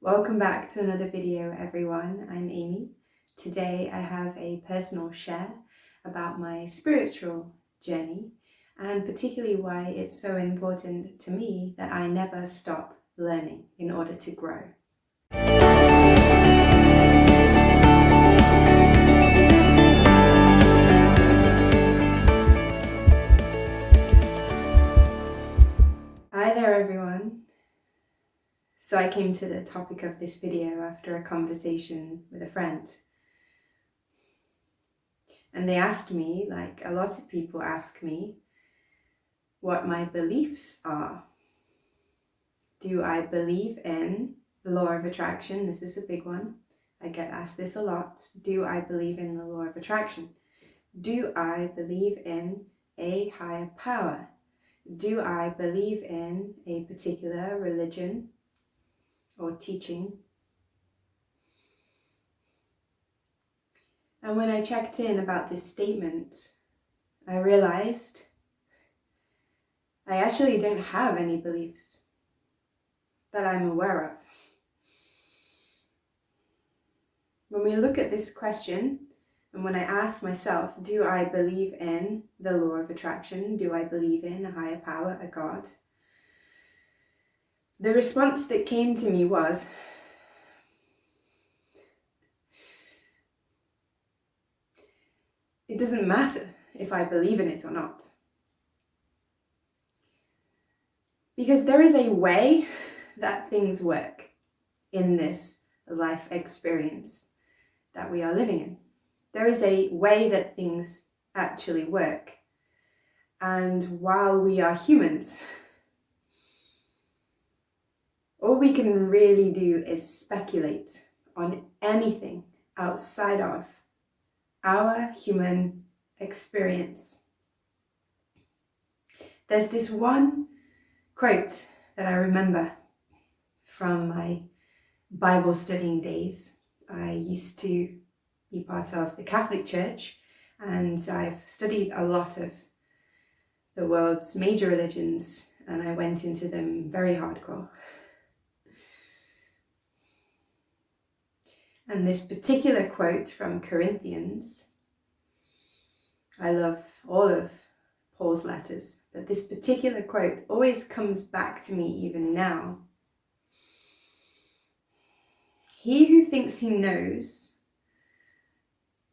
Welcome back to another video, everyone. I'm Amy. Today I have a personal share about my spiritual journey and particularly why it's so important to me that I never stop learning in order to grow. Hi there, everyone. So I came to the topic of this video after a conversation with a friend. And they asked me, like a lot of people ask me, what my beliefs are. Do I believe in the law of attraction? This is a big one. I get asked this a lot. Do I believe in the law of attraction? Do I believe in a higher power? Do I believe in a particular religion or teaching? And when I checked in about this statement, I realized I actually don't have any beliefs that I'm aware of. When we look at this question, and when I ask myself, do I believe in the law of attraction? Do I believe in a higher power, a God? The response that came to me was, it doesn't matter if I believe in it or not. Because there is a way that things work in this life experience that we are living in. There is a way that things actually work. And while we are humans, all we can really do is speculate on anything outside of our human experience. There's this one quote that I remember from my Bible studying days. I used to be part of the Catholic Church, and I've studied a lot of the world's major religions, and I went into them very hardcore. And this particular quote from Corinthians, I love all of Paul's letters, but this particular quote always comes back to me even now. He who thinks he knows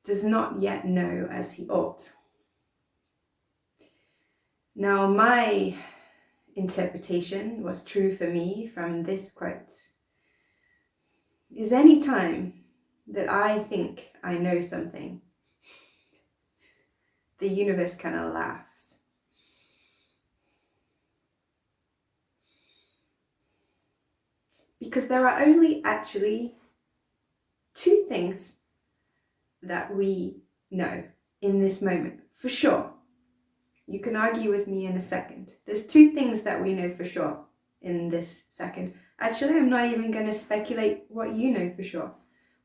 does not yet know as he ought. Now, my interpretation was true for me from this quote is any time that I think I know something, the universe kind of laughs. Because there are only actually two things that we know in this moment, for sure. You can argue with me in a second. There's two things that we know for sure in this second. Actually, I'm not even going to speculate what you know for sure.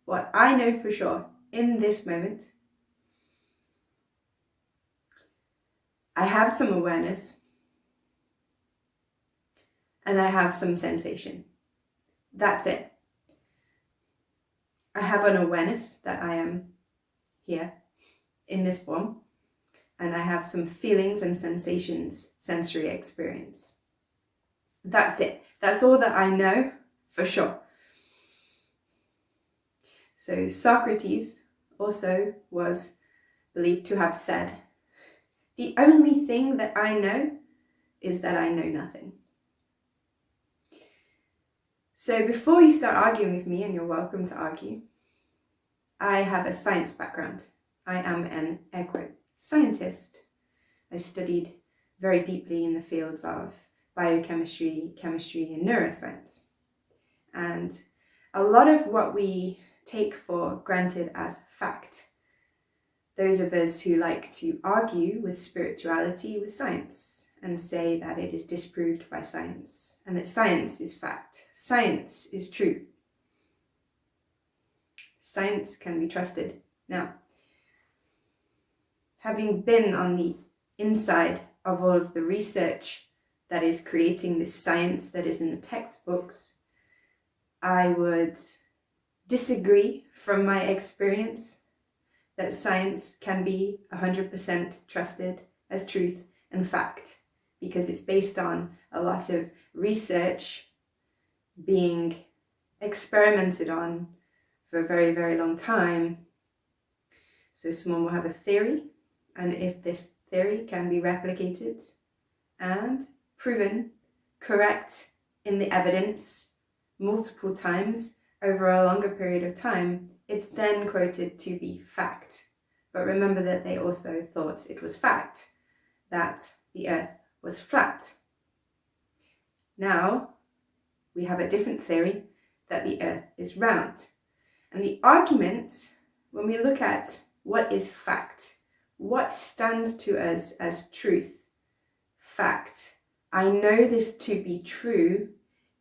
What I know for sure in this moment, I have some awareness and I have some sensation. That's it. I have an awareness that I am here in this form, and I have some feelings and sensations, sensory experience. That's it. That's all that I know for sure. So Socrates also was believed to have said, the only thing that I know is that I know nothing. So before you start arguing with me, and you're welcome to argue, I have a science background. I am an air quote scientist. I studied very deeply in the fields of biochemistry, chemistry, and neuroscience. And a lot of what we take for granted as fact, those of us who like to argue with spirituality with science and say that it is disproved by science and that science is fact, science is true. Science can be trusted. Now, having been on the inside of all of the research that is creating this science that is in the textbooks, I would disagree from my experience that science can be 100% trusted as truth and fact, because it's based on a lot of research being experimented on for a very, very long time. So someone will have a theory, and if this theory can be replicated and proven correct in the evidence multiple times over a longer period of time, it's then quoted to be fact. But remember that they also thought it was fact, that the earth was flat. Now we have a different theory, that the earth is round. And the argument, when we look at what is fact, what stands to us as truth, fact, I know this to be true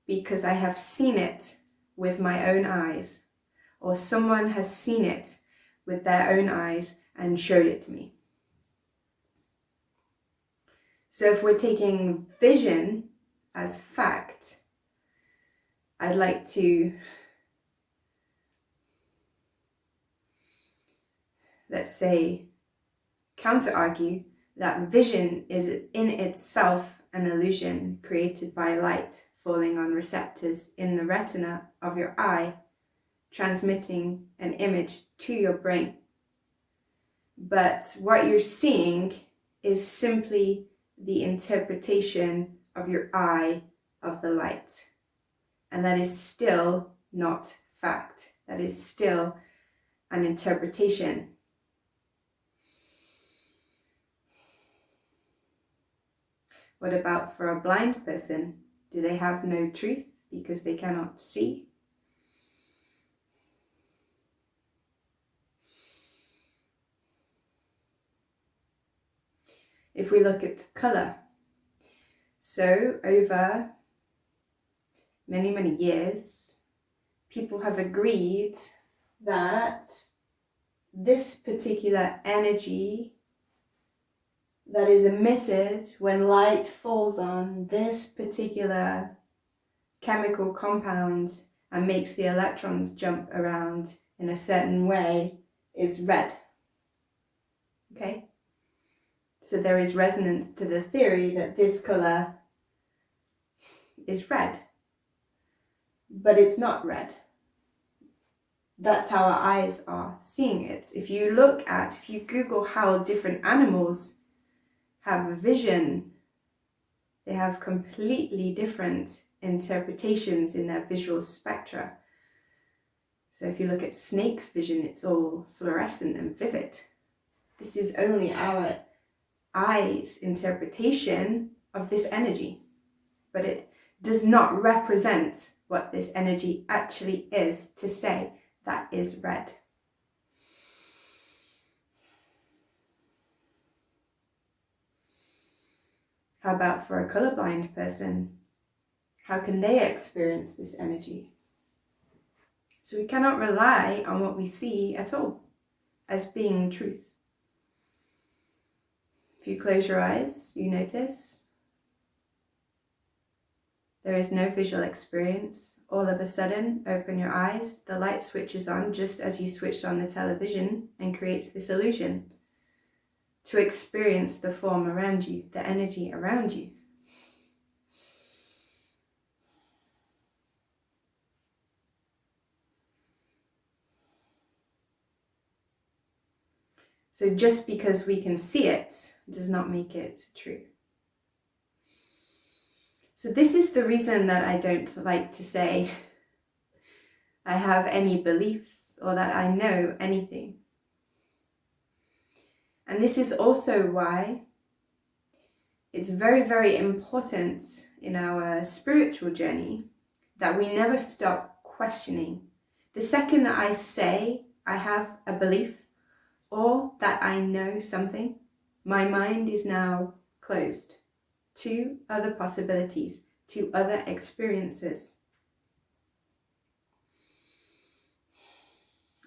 because I have seen it with my own eyes, or someone has seen it with their own eyes and showed it to me. So if we're taking vision as fact, I'd like to, let's say, counter-argue that vision is in itself an illusion created by light falling on receptors in the retina of your eye, transmitting an image to your brain. But what you're seeing is simply the interpretation of your eye of the light. And that is still not fact. That is still an interpretation. What about for a blind person? Do they have no truth because they cannot see? If we look at colour, so over many, many years, people have agreed that this particular energy that is emitted when light falls on this particular chemical compound and makes the electrons jump around in a certain way is red. Okay? So there is resonance to the theory that this colour is red, but it's not red. That's how our eyes are seeing it. If you Google how different animals have vision, they have completely different interpretations in their visual spectra. So if you look at snakes' vision, it's all fluorescent and vivid. This is only our eyes' interpretation of this energy, but it does not represent what this energy actually is to say that is red. How about for a colorblind person? How can they experience this energy? So we cannot rely on what we see at all as being truth. If you close your eyes, you notice there is no visual experience. All of a sudden, open your eyes, the light switches on just as you switched on the television and creates this illusion to experience the form around you, the energy around you. So just because we can see it does not make it true. So this is the reason that I don't like to say I have any beliefs or that I know anything. And this is also why it's very, very important in our spiritual journey that we never stop questioning. The second that I say I have a belief or that I know something, my mind is now closed to other possibilities, to other experiences.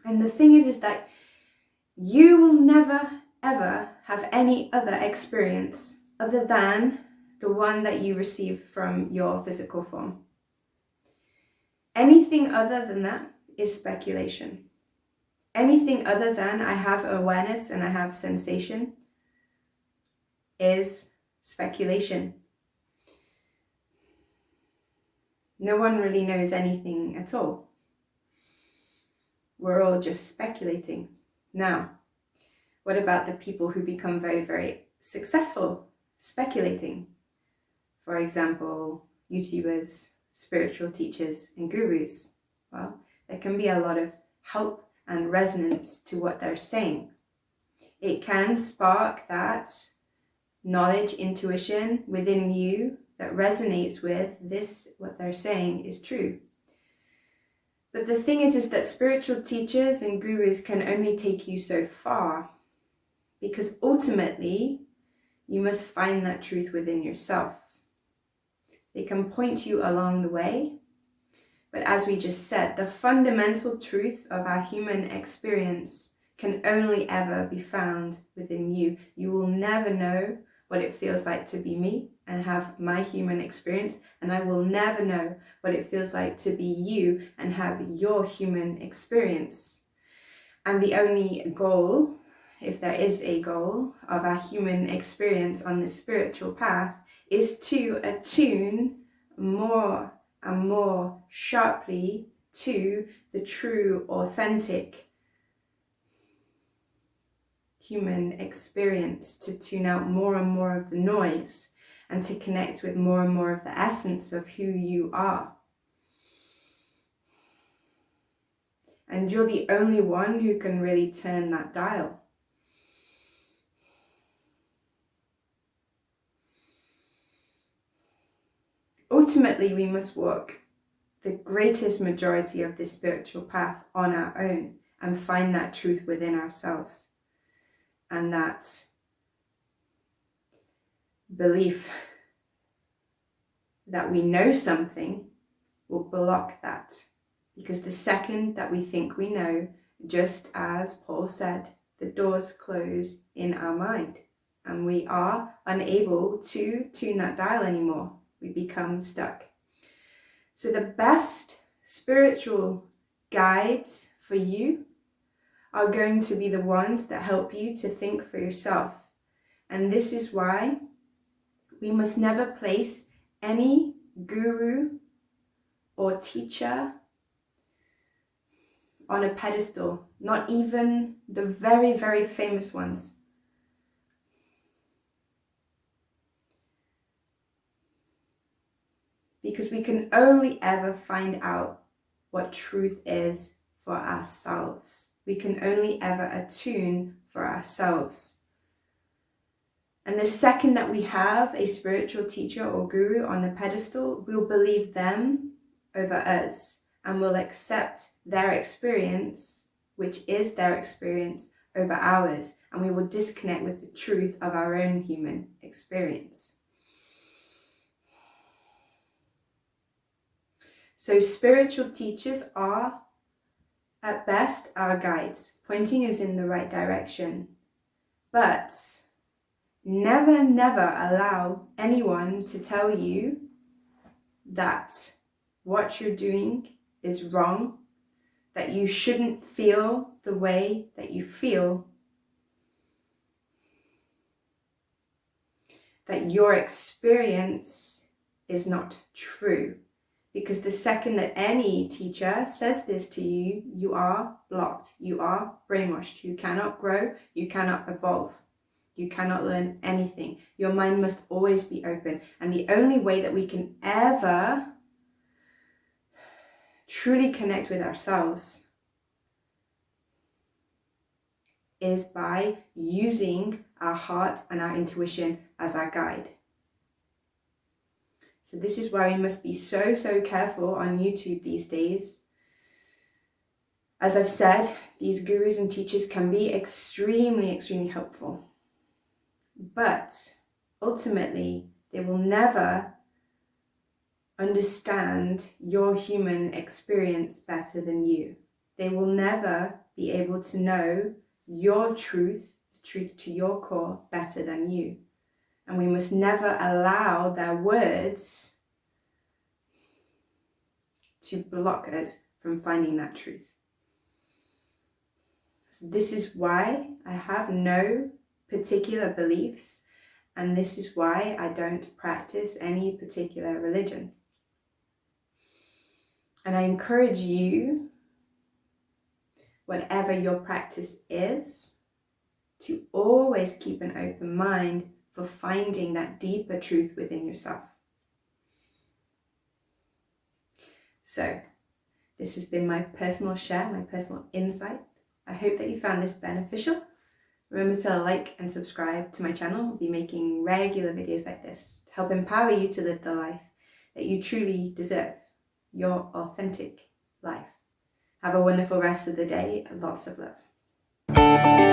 And the thing is that you will never, ever have any other experience other than the one that you receive from your physical form. Anything other than that is speculation. Anything other than I have awareness and I have sensation is speculation. No one really knows anything at all. We're all just speculating. Now, what about the people who become very, very successful speculating? For example, YouTubers, spiritual teachers, and gurus. Well, there can be a lot of help and resonance to what they're saying. It can spark that knowledge, intuition within you that resonates with this, what they're saying is true. But the thing is that spiritual teachers and gurus can only take you so far, because ultimately you must find that truth within yourself. They can point you along the way, but as we just said, the fundamental truth of our human experience can only ever be found within you. You will never know what it feels like to be me and have my human experience, and I will never know what it feels like to be you and have your human experience. And the only goal, if there is a goal, of our human experience on this spiritual path is to attune more and more sharply to the true, authentic human experience, to tune out more and more of the noise and to connect with more and more of the essence of who you are. And you're the only one who can really turn that dial. Ultimately, we must walk the greatest majority of this spiritual path on our own and find that truth within ourselves. And that belief that we know something will block that. Because the second that we think we know, just as Paul said, the doors close in our mind and we are unable to tune that dial anymore. We become stuck. So the best spiritual guides for you are going to be the ones that help you to think for yourself. And this is why we must never place any guru or teacher on a pedestal, not even the very, very famous ones. Because we can only ever find out what truth is for ourselves. We can only ever attune for ourselves. And the second that we have a spiritual teacher or guru on a pedestal, we'll believe them over us and we'll accept their experience, which is their experience, over ours. And we will disconnect with the truth of our own human experience. So spiritual teachers are, at best, our guides, pointing us in the right direction. But never, never allow anyone to tell you that what you're doing is wrong, that you shouldn't feel the way that you feel, that your experience is not true. Because the second that any teacher says this to you, you are blocked, you are brainwashed, you cannot grow, you cannot evolve, you cannot learn anything. Your mind must always be open. And the only way that we can ever truly connect with ourselves is by using our heart and our intuition as our guide. So this is why we must be so, so careful on YouTube these days. As I've said, these gurus and teachers can be extremely, extremely helpful. But ultimately, they will never understand your human experience better than you. They will never be able to know your truth, the truth to your core, better than you. And we must never allow their words to block us from finding that truth. So this is why I have no particular beliefs, and this is why I don't practice any particular religion. And I encourage you, whatever your practice is, to always keep an open mind for finding that deeper truth within yourself. So, this has been my personal share, my personal insight. I hope that you found this beneficial. Remember to like and subscribe to my channel. I'll be making regular videos like this to help empower you to live the life that you truly deserve, your authentic life. Have a wonderful rest of the day and lots of love.